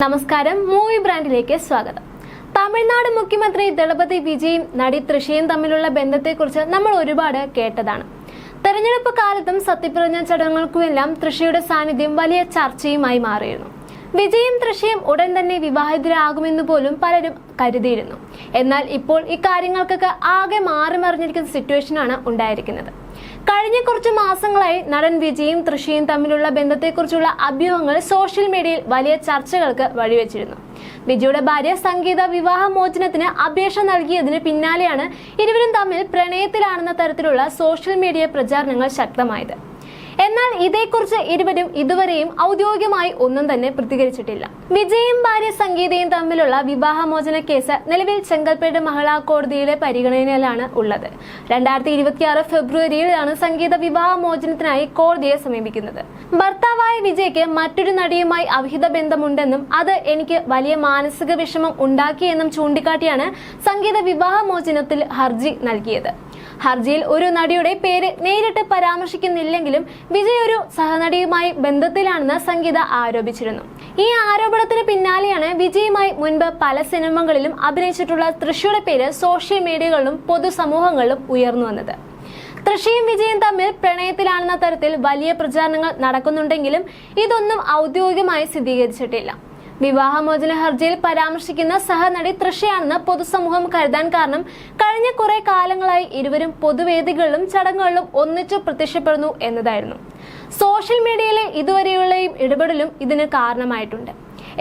നമസ്കാരം, മൂവി ബ്രാൻഡിലേക്ക് സ്വാഗതം. തമിഴ്നാട് മുഖ്യമന്ത്രി ദളപതി വിജയും നടി തൃഷയും തമ്മിലുള്ള ബന്ധത്തെക്കുറിച്ച് നമ്മൾ ഒരുപാട് കേട്ടതാണ്. തെരഞ്ഞെടുപ്പ് കാലത്തും സത്യപ്രതിജ്ഞാ ചടങ്ങുകൾക്കുമെല്ലാം തൃഷയുടെ സാന്നിധ്യം വലിയ ചർച്ചയുമായി മാറിയിരുന്നു. വിജയും തൃഷയും ഉടൻ തന്നെ വിവാഹിതരാകുമെന്ന് പോലും പലരും കരുതിയിരുന്നു. എന്നാൽ ഇപ്പോൾ ഇക്കാര്യങ്ങൾക്കൊക്കെ ആകെ മാറി മറിഞ്ഞിരിക്കുന്ന സിറ്റുവേഷനാണ് ഉണ്ടായിരിക്കുന്നത്. കഴിഞ്ഞ കുറച്ച് മാസങ്ങളായി നടൻ വിജയും തൃഷയും തമ്മിലുള്ള ബന്ധത്തെക്കുറിച്ചുള്ള അഭ്യൂഹങ്ങൾ സോഷ്യൽ മീഡിയയിൽ വലിയ ചർച്ചകൾക്ക് വഴിവെച്ചിരുന്നു. വിജയുടെ ഭാര്യ സംഗീത വിവാഹമോചനത്തിന് അപേക്ഷ നൽകിയതിന് പിന്നാലെയാണ് ഇരുവരും തമ്മിൽ പ്രണയത്തിലാണെന്ന തരത്തിലുള്ള സോഷ്യൽ മീഡിയ പ്രചാരണങ്ങൾ ശക്തമായത്. എന്നാൽ ഇതേക്കുറിച്ച് ഇരുവരും ഇതുവരെയും ഔദ്യോഗികമായി ഒന്നും തന്നെ പ്രതികരിച്ചിട്ടില്ല. വിജയും ഭാര്യ സംഗീതയും തമ്മിലുള്ള വിവാഹമോചന കേസ് നിലവിൽ ചെങ്കൽപ്പേട്ട് മഹിളാ കോടതിയുടെ പരിഗണനയിലാണ് ഉള്ളത്. 2026 ഫെബ്രുവരിയിലാണ് സംഗീത വിവാഹമോചനത്തിനായി കോടതിയെ സമീപിക്കുന്നത്. ഭർത്താവായ വിജയ്ക്ക് മറ്റൊരു നടിയുമായി അവിഹിത ബന്ധമുണ്ടെന്നും അത് എനിക്ക് വലിയ മാനസിക വിഷമം ഉണ്ടാക്കിയെന്നും ചൂണ്ടിക്കാട്ടിയാണ് സംഗീത വിവാഹമോചനത്തിൽ ഹർജി നൽകിയത്. ഹർജിയിൽ ഒരു നടിയുടെ പേര് നേരിട്ട് പരാമർശിക്കുന്നില്ലെങ്കിലും വിജയ് ഒരു സഹനടിയുമായി ബന്ധത്തിലാണെന്ന് സംഗീത ആരോപിച്ചിരുന്നു. ഈ ആരോപണത്തിന് പിന്നാലെയാണ് വിജയുമായി മുൻപ് പല സിനിമകളിലും അഭിനയിച്ചിട്ടുള്ള തൃഷയുടെ പേര് സോഷ്യൽ മീഡിയകളിലും പൊതുസമൂഹങ്ങളിലും ഉയർന്നു വന്നത്. തൃഷയും വിജയും തമ്മിൽ പ്രണയത്തിലാണെന്ന തരത്തിൽ വലിയ പ്രചാരണങ്ങൾ നടക്കുന്നുണ്ടെങ്കിലും ഇതൊന്നും ഔദ്യോഗികമായി സ്ഥിരീകരിച്ചിട്ടില്ല. വിവാഹമോചന ഹർജിയിൽ പരാമർശിക്കുന്ന സഹനടി തൃഷയാണെന്ന് പൊതുസമൂഹം കരുതാൻ കാരണം കഴിഞ്ഞ കുറെ കാലങ്ങളായി ഇരുവരും പൊതുവേദികളിലും ചടങ്ങുകളിലും ഒന്നിച്ചു പ്രത്യക്ഷപ്പെടുന്നു എന്നതായിരുന്നു. സോഷ്യൽ മീഡിയയിലെ ഇതുവരെയുള്ള ഇടപെടലും ഇതിന് കാരണമായിട്ടുണ്ട്.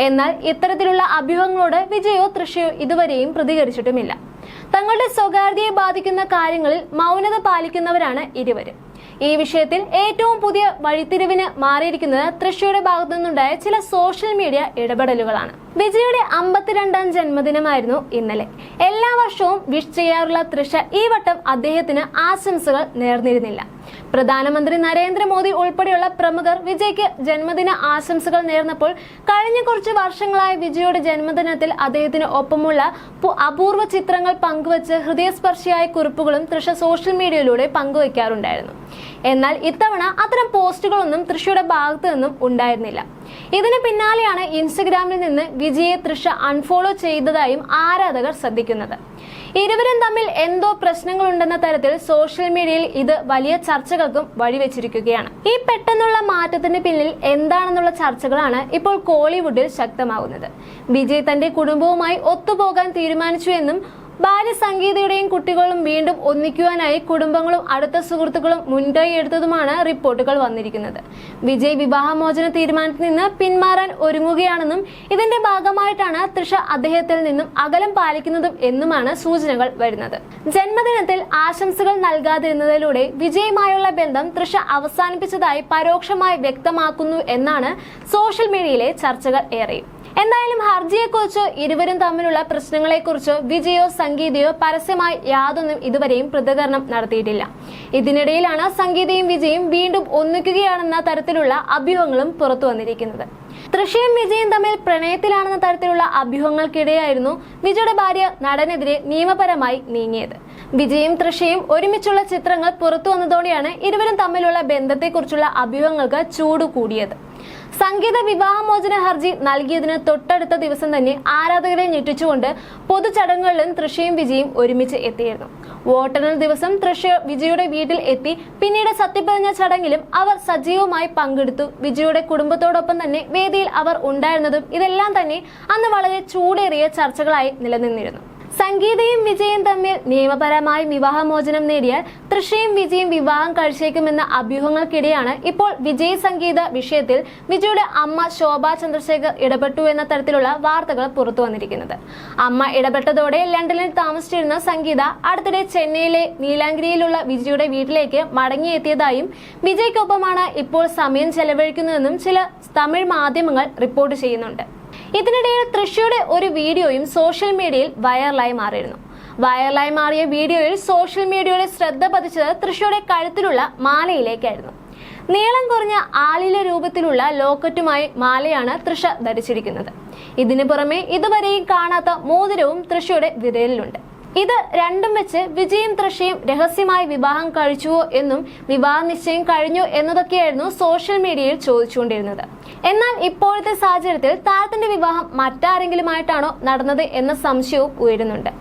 എന്നാൽ ഇത്തരത്തിലുള്ള അഭ്യൂഹങ്ങളോട് വിജയോ തൃഷയോ ഇതുവരെയും പ്രതികരിച്ചിട്ടുമില്ല. തങ്ങളുടെ സ്വകാര്യതയെ ബാധിക്കുന്ന കാര്യങ്ങളിൽ മൗനത പാലിക്കുന്നവരാണ് ഇരുവരും. ഈ വിഷയത്തിൽ ഏറ്റവും പുതിയ വഴിത്തിരിവിന് മാറിയിരിക്കുന്നത് തൃഷയുടെ ഭാഗത്തു നിന്നുണ്ടായ ചില സോഷ്യൽ മീഡിയ ഇടപെടലുകളാണ്. വിജയുടെ 52ാം ജന്മദിനമായിരുന്നു ഇന്നലെ. എല്ലാ വർഷവും വിഷ് ചെയ്യാറുള്ള തൃഷ ഈ വട്ടം അദ്ദേഹത്തിന് ആശംസകൾ നേർന്നിരുന്നില്ല. പ്രധാനമന്ത്രി നരേന്ദ്രമോദി ഉൾപ്പെടെയുള്ള പ്രമുഖർ വിജയ്ക്ക് ജന്മദിന ആശംസകൾ നേർന്നപ്പോൾ കഴിഞ്ഞ കുറച്ച് വർഷങ്ങളായി വിജയുടെ ജന്മദിനത്തിൽ അദ്ദേഹത്തിന് ഒപ്പമുള്ള അപൂർവ ചിത്രങ്ങൾ പങ്കുവച്ച് ഹൃദയസ്പർശിയായ കുറിപ്പുകളും തൃഷ സോഷ്യൽ മീഡിയയിലൂടെ പങ്കുവയ്ക്കാറുണ്ടായിരുന്നു. എന്നാൽ ഇത്തവണ അത്തരം പോസ്റ്റുകളൊന്നും തൃഷയുടെ ഭാഗത്തു നിന്നും ഉണ്ടായിരുന്നില്ല. ഇതിന് പിന്നാലെയാണ് ഇൻസ്റ്റഗ്രാമിൽ നിന്ന് വിജയെ തൃഷ അൺഫോളോ ചെയ്തതായും ആരാധകർ ശ്രദ്ധിക്കുന്നത്. ഇരുവരും തമ്മിൽ എന്തോ പ്രശ്നങ്ങളുണ്ടെന്ന തരത്തിൽ സോഷ്യൽ മീഡിയയിൽ ഇത് വലിയ ചർച്ചകൾക്കും വഴിവെച്ചിരിക്കുകയാണ്. ഈ പെട്ടെന്നുള്ള മാറ്റത്തിന് പിന്നിൽ എന്താണെന്നുള്ള ചർച്ചകളാണ് ഇപ്പോൾ കോളിവുഡിൽ ശക്തമാകുന്നത്. വിജയ് തന്റെ കുടുംബവുമായി ഒത്തുപോകാൻ തീരുമാനിച്ചു എന്നും ഭാര്യ സംഗീതയുടെയും കുട്ടികളും വീണ്ടും ഒന്നിക്കുവാനായി കുടുംബങ്ങളും അടുത്ത സുഹൃത്തുക്കളും മുൻകൈ എടുത്തതുമാണ് റിപ്പോർട്ടുകൾ വന്നിരിക്കുന്നത്. വിജയ് വിവാഹമോചന തീരുമാനത്തിൽ നിന്ന് പിന്മാറാൻ ഒരുങ്ങുകയാണെന്നും ഇതിന്റെ ഭാഗമായിട്ടാണ് തൃഷ അദ്ദേഹത്തിൽ നിന്നും അകലം പാലിക്കുന്നതും എന്നുമാണ് സൂചനകൾ വരുന്നത്. ജന്മദിനത്തിൽ ആശംസകൾ നൽകാതിരുന്നതിലൂടെ വിജയുമായുള്ള ബന്ധം തൃഷ അവസാനിപ്പിച്ചതായി പരോക്ഷമായി വ്യക്തമാക്കുന്നു എന്നാണ് സോഷ്യൽ മീഡിയയിലെ ചർച്ചകൾ ഏറെയും. എന്തായാലും ഹർജിയെക്കുറിച്ചോ ഇരുവരും തമ്മിലുള്ള പ്രശ്നങ്ങളെക്കുറിച്ചോ വിജയോ സംഗീതയോ പരസ്യമായി യാതൊന്നും ഇതുവരെയും പ്രതികരണം നടത്തിയിട്ടില്ല. ഇതിനിടയിലാണ് സംഗീതയും വിജയും വീണ്ടും ഒന്നിക്കുകയാണെന്ന തരത്തിലുള്ള അഭ്യൂഹങ്ങളും പുറത്തു വന്നിരിക്കുന്നത്. തൃഷയും വിജയും തമ്മിൽ പ്രണയത്തിലാണെന്ന തരത്തിലുള്ള അഭ്യൂഹങ്ങൾക്കിടെയായിരുന്നു വിജയുടെ ഭാര്യ നടനെതിരെ നിയമപരമായി നീങ്ങിയത്. വിജയും തൃഷയും ഒരുമിച്ചുള്ള ചിത്രങ്ങൾ പുറത്തു വന്നതോടെയാണ് ഇരുവരും തമ്മിലുള്ള ബന്ധത്തെക്കുറിച്ചുള്ള അഭ്യൂഹങ്ങൾക്ക് ചൂട് കൂടിയത്. സംഗീത വിവാഹമോചന ഹർജി നൽകിയതിന് തൊട്ടടുത്ത ദിവസം തന്നെ ആരാധകരെ ഞെട്ടിച്ചുകൊണ്ട് പൊതുചടങ്ങുകളിലും തൃഷയും വിജയും ഒരുമിച്ച് എത്തിയിരുന്നു. വോട്ടെണ്ണൽ ദിവസം തൃഷ വിജയുടെ വീട്ടിൽ എത്തി. പിന്നീട് സത്യപ്രതിജ്ഞാ ചടങ്ങിലും അവർ സജീവമായി പങ്കെടുത്തു. വിജയുടെ കുടുംബത്തോടൊപ്പം തന്നെ വേദിയിൽ അവർ ഉണ്ടായിരുന്നതും ഇതെല്ലാം തന്നെ അന്ന് വളരെ ചൂടേറിയ ചർച്ചകളായി നിലനിന്നിരുന്നു. സംഗീതയും വിജയും തമ്മിൽ നിയമപരമായി വിവാഹമോചനം നേടിയാൽ തൃഷയും വിജയും വിവാഹം കഴിച്ചേക്കുമെന്ന അഭ്യൂഹങ്ങൾക്കിടെയാണ് ഇപ്പോൾ വിജയ് സംഗീത വിഷയത്തിൽ വിജയുടെ അമ്മ ശോഭ ചന്ദ്രശേഖർ ഇടപെട്ടു എന്ന തരത്തിലുള്ള വാർത്തകൾ പുറത്തു വന്നിരിക്കുന്നത്. അമ്മ ഇടപെട്ടതോടെ ലണ്ടനിൽ താമസിച്ചിരുന്ന സംഗീത അടുത്തിടെ ചെന്നൈയിലെ നീലാംഗിരിയിലുള്ള വിജയുടെ വീട്ടിലേക്ക് മടങ്ങിയെത്തിയതായും വിജയ്ക്കൊപ്പമാണ് ഇപ്പോൾ സമയം ചെലവഴിക്കുന്നതെന്നും ചില തമിഴ് മാധ്യമങ്ങൾ റിപ്പോർട്ട് ചെയ്യുന്നുണ്ട്. ഇതിനിടയിൽ തൃഷയുടെ ഒരു വീഡിയോയും സോഷ്യൽ മീഡിയയിൽ വൈറലായി മാറിയിരുന്നു. വൈറലായി മാറിയ വീഡിയോയിൽ സോഷ്യൽ മീഡിയയുടെ ശ്രദ്ധ പതിച്ചത് തൃഷയുടെ കഴുത്തിലുള്ള മാലയിലേക്കായിരുന്നു. നീളം കുറഞ്ഞ ആലില രൂപത്തിലുള്ള ലോക്കറ്റുമായി മാലയാണ് തൃഷ ധരിച്ചിരിക്കുന്നത്. ഇതിനു പുറമെ ഇതുവരെയും കാണാത്ത മോതിരവും തൃഷയുടെ വിരലിലുണ്ട്. ഇത് രണ്ടും വെച്ച് വിജയും തൃഷയും രഹസ്യമായി വിവാഹം കഴിച്ചുവോ എന്നും വിവാഹ നിശ്ചയം കഴിഞ്ഞോ എന്നതൊക്കെയായിരുന്നു സോഷ്യൽ മീഡിയയിൽ ചോദിച്ചുകൊണ്ടിരുന്നത്. എന്നാൽ ഇപ്പോഴത്തെ സാഹചര്യത്തിൽ താരത്തിന്റെ വിവാഹം മറ്റാരെങ്കിലുമായിട്ടാണോ നടന്നത് എന്ന സംശയവും ഉയരുന്നുണ്ട്.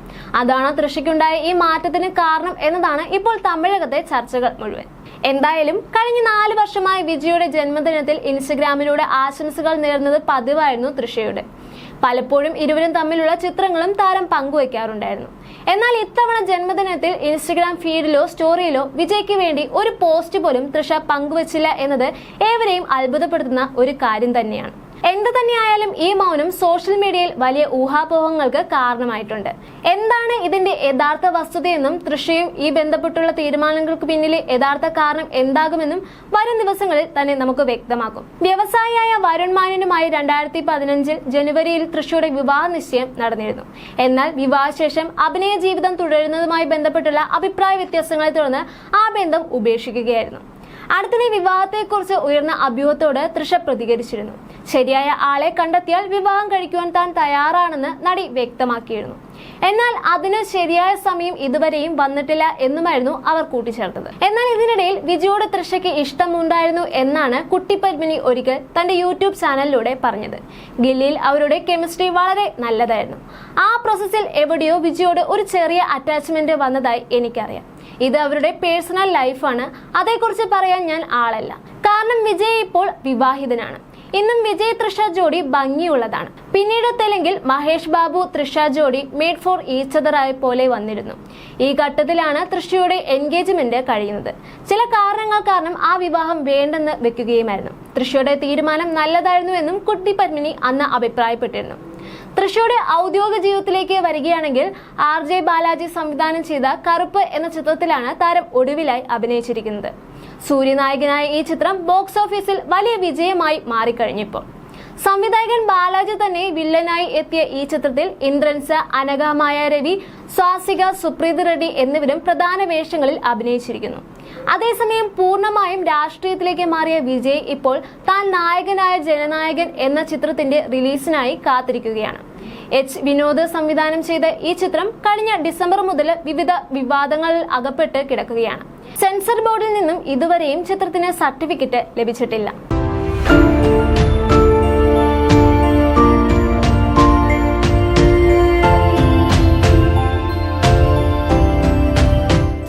അതാണോ തൃഷയ്ക്കുണ്ടായ ഈ മാറ്റത്തിന് കാരണം എന്നതാണ് ഇപ്പോൾ തമിഴകത്തെ ചർച്ചകൾ മുഴുവൻ. എന്തായാലും കഴിഞ്ഞ 4 വർഷമായി വിജയുടെ ജന്മദിനത്തിൽ ഇൻസ്റ്റഗ്രാമിലൂടെ ആശംസകൾ നേർന്നത് പതിവായിരുന്നു തൃഷയുടെ. പലപ്പോഴും ഇരുവരും തമ്മിലുള്ള ചിത്രങ്ങളും താരം പങ്കുവയ്ക്കാറുണ്ടായിരുന്നു. എന്നാൽ ഇത്തവണ ജന്മദിനത്തിൽ ഇൻസ്റ്റഗ്രാം ഫീഡിലോ സ്റ്റോറിയിലോ വിജയ്ക്ക് വേണ്ടി ഒരു പോസ്റ്റ് പോലും തൃഷ പങ്കുവച്ചില്ല എന്നത് ഏവരെയും അത്ഭുതപ്പെടുത്തുന്ന ഒരു കാര്യം തന്നെയാണ്. എന്ത് തന്നെയായാലും ഈ മൗനം സോഷ്യൽ മീഡിയയിൽ വലിയ ഊഹാപോഹങ്ങൾക്ക് കാരണമായിട്ടുണ്ട്. എന്താണ് ഇതിന്റെ യഥാർത്ഥ വസ്തുതയെന്നും തൃഷയും ഈ ബന്ധപ്പെട്ടുള്ള തീരുമാനങ്ങൾക്ക് പിന്നിലെ യഥാർത്ഥ കാരണം എന്താകുമെന്നും വരും ദിവസങ്ങളിൽ തന്നെ നമുക്ക് വ്യക്തമാക്കും. വ്യവസായിയായ വരുൺ മാന്യനുമായി 2015 ജനുവരിയിൽ തൃഷയുടെ വിവാഹ നിശ്ചയം നടന്നിരുന്നു. എന്നാൽ വിവാഹശേഷം അഭിനയ ജീവിതം തുടരുന്നതുമായി ബന്ധപ്പെട്ടുള്ള അഭിപ്രായ വ്യത്യാസങ്ങളെ തുടർന്ന് ആ ബന്ധം ഉപേക്ഷിക്കുകയായിരുന്നു. അടുത്തിടെ വിവാഹത്തെക്കുറിച്ച് ഉയർന്ന അഭ്യൂഹത്തോട് തൃഷ പ്രതികരിച്ചിരുന്നു. ശരിയായ ആളെ കണ്ടെത്തിയാൽ വിവാഹം കഴിക്കുവാൻ താൻ തയ്യാറാണെന്ന് നടി വ്യക്തമാക്കിയിരുന്നു. എന്നാൽ അതിന് ശരിയായ സമയം ഇതുവരെയും വന്നിട്ടില്ല എന്നുമായിരുന്നു അവർ കൂട്ടിച്ചേർത്തത്. എന്നാൽ ഇതിനിടയിൽ വിജയോട് തൃഷയ്ക്ക് ഇഷ്ടമുണ്ടായിരുന്നു എന്നാണ് കുട്ടി പത്മിനി ഒരിക്കൽ തന്റെ യൂട്യൂബ് ചാനലിലൂടെ പറഞ്ഞത്. ഗില്ലിയിൽ അവരുടെ കെമിസ്ട്രി വളരെ നല്ലതായിരുന്നു. ആ പ്രോസസ്സിൽ എവിടെയോ വിജയോട് ഒരു ചെറിയ അറ്റാച്ച്മെന്റ് വന്നതായി എനിക്കറിയാം. ഇത് അവരുടെ പേഴ്സണൽ ലൈഫാണ്. അതേക്കുറിച്ച് പറയാൻ ഞാൻ ആളല്ല. കാരണം വിജയ് ഇപ്പോൾ വിവാഹിതനാണ്. ഇന്നും വിജയ് തൃഷ ജോഡി ഭംഗിയുള്ളതാണ്. പിന്നീട് തെലുങ്കിൽ മഹേഷ് ബാബു തൃഷ ജോഡി മേഡ് ഫോർ ഈച്ച് അതർ ആയ പോലെ വന്നിരുന്നു. ഈ ഘട്ടത്തിലാണ് തൃഷയുടെ എൻഗേജ്മെന്റ് കഴിയുന്നത്. ചില കാരണങ്ങൾ കാരണം ആ വിവാഹം വേണ്ടെന്ന് വെക്കുകയുമായിരുന്നു. തൃഷയുടെ തീരുമാനം നല്ലതായിരുന്നു എന്നും കുട്ടി പത്മിനി അന്ന് അഭിപ്രായപ്പെട്ടിരുന്നു. തൃഷയുടെ ഔദ്യോഗിക ജീവിതത്തിലേക്ക് വരികയാണെങ്കിൽ RJ ബാലാജി സംവിധാനം ചെയ്ത കറുപ്പ് എന്ന ചിത്രത്തിലാണ് താരം ഒടുവിലായി അഭിനയിച്ചിരിക്കുന്നത്. സൂര്യനായകനായ ഈ ചിത്രം ബോക്സ് ഓഫീസിൽ വലിയ വിജയമായി മാറിക്കഴിഞ്ഞിപ്പോൾ. സംവിധായകൻ ബാലാജി തന്നെ വില്ലനായി എത്തിയ ഈ ചിത്രത്തിൽ ഇന്ദ്രൻസ്, അനഘ മായ രവി, സ്വാസിക, സുപ്രീത് റെഡ്ഡി എന്നിവരും പ്രധാന വേഷങ്ങളിൽ അഭിനയിച്ചിരിക്കുന്നു. അതേസമയം പൂർണ്ണമായും രാഷ്ട്രീയത്തിലേക്ക് മാറിയ വിജയ് ഇപ്പോൾ താൻ നായകനായ ജനനായകൻ എന്ന ചിത്രത്തിന്റെ റിലീസിനായി കാത്തിരിക്കുകയാണ്. വിനോദ് സംവിധാനം ചെയ്ത ഈ ചിത്രം കഴിഞ്ഞ ഡിസംബർ മുതൽ വിവിധ വിവാദങ്ങളിൽ അകപ്പെട്ട് കിടക്കുകയാണ്. സെൻസർ ബോർഡിൽ നിന്നും ഇതുവരെയും ചിത്രത്തിന് സർട്ടിഫിക്കറ്റ് ലഭിച്ചിട്ടില്ല.